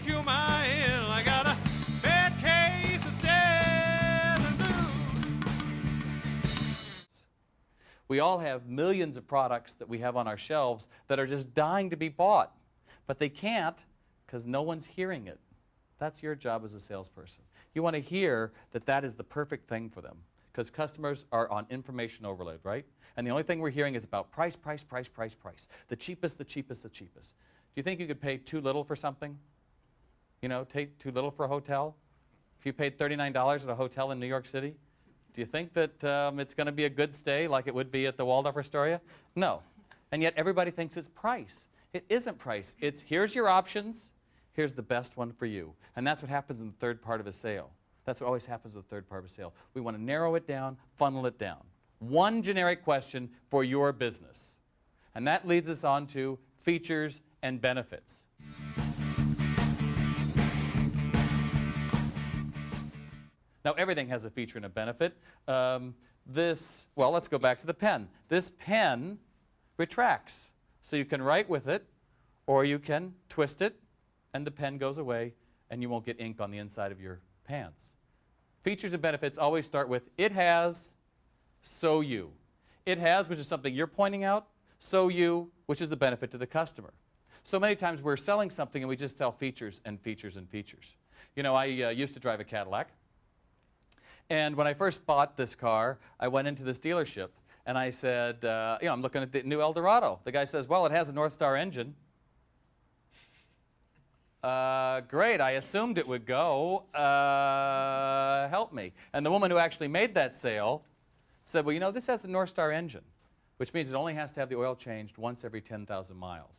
fuel my ill. I got a bad case of Southern blues. We all have millions of products that we have on our shelves that are just dying to be bought, but they can't because no one's hearing it. That's your job as a salesperson. You want to hear that that is the perfect thing for them, because customers are on information overload, right? And the only thing we're hearing is about price, price, price, price, price. The cheapest, the cheapest, the cheapest. Do you think you could pay too little for something? You know, take too little for a hotel? If you paid $39 at a hotel in New York City, do you think that it's going to be a good stay like it would be at the Waldorf Astoria? No. And yet everybody thinks it's price. It isn't price. It's here's your options, here's the best one for you. And that's what happens in the third part of a sale. That's what always happens with the third part of a sale. We want to narrow it down, funnel it down. One generic question for your business. And that leads us on to features and benefits. Now, everything has a feature and a benefit. Well, let's go back to the pen. This pen retracts. So you can write with it, or you can twist it, and the pen goes away, and you won't get ink on the inside of your pants. Features and benefits always start with, it has, so you. It has, which is something you're pointing out, so you, which is the benefit to the customer. So many times we're selling something and we just sell features and features and features. You know, I used to drive a Cadillac. And when I first bought this car, I went into this dealership and I said, you know, I'm looking at the new Eldorado. The guy says, well, it has a North Star engine. Great, I assumed it would go. Help me. And the woman who actually made that sale said, well, you know, this has the North Star engine, which means it only has to have the oil changed once every 10,000 miles.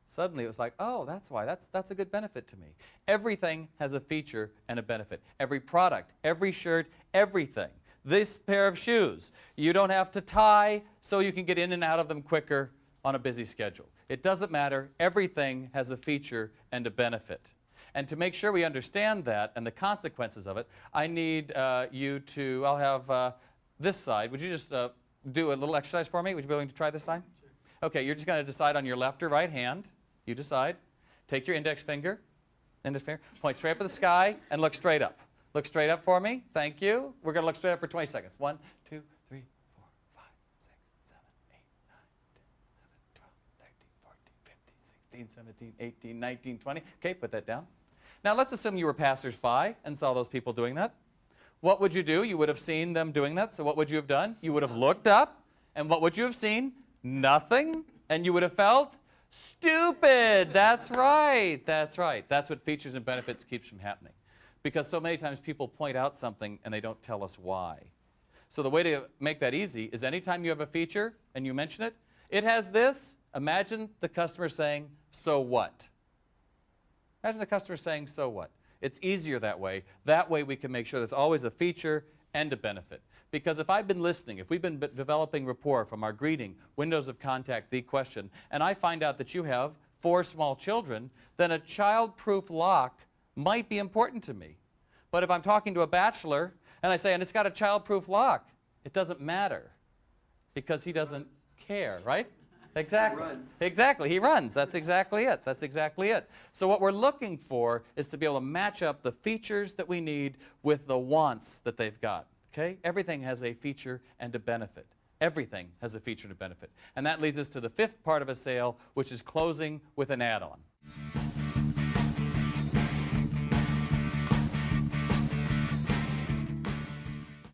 Suddenly it was like, oh, that's why. That's a good benefit to me. Everything has a feature and a benefit. Every product, every shirt, everything. This pair of shoes, you don't have to tie so you can get in and out of them quicker on a busy schedule. It doesn't matter. Everything has a feature and a benefit. And to make sure we understand that and the consequences of it, I need you to, I'll have this side. Would you just do a little exercise for me? Would you be willing to try this side? Sure. Okay, you're just going to decide on your left or right hand. You decide. Take your index finger, point straight up at the sky, and look straight up. Look straight up for me. Thank you. We're going to look straight up for 20 seconds. 1, 2, 3, 4, 5, 6, 7, 8, 9, 10, 11, 12, 13, 14, 15, 16, 17, 18, 19, 20. Okay, put that down. Now let's assume you were passers-by and saw those people doing that. What would you do? You would have seen them doing that. So what would you have done? You would have looked up, and what would you have seen? Nothing. And you would have felt stupid. That's right. That's right. That's what features and benefits keeps from happening. Because so many times people point out something and they don't tell us why. So the way to make that easy is anytime you have a feature and you mention it, it has this. Imagine the customer saying, so what? Imagine the customer saying, so what? It's easier that way. That way we can make sure there's always a feature and a benefit. Because if I've been listening, if we've been developing rapport from our greeting, windows of contact, the question, and I find out that you have 4 small children, then a child-proof lock might be important to me. But if I'm talking to a bachelor and I say, and it's got a child-proof lock, it doesn't matter because he doesn't care, right? Exactly. He runs. Exactly. He runs. That's exactly it. That's exactly it. So what we're looking for is to be able to match up the features that we need with the wants that they've got. Okay? Everything has a feature and a benefit. Everything has a feature and a benefit. And that leads us to the 5th part of a sale, which is closing with an add-on.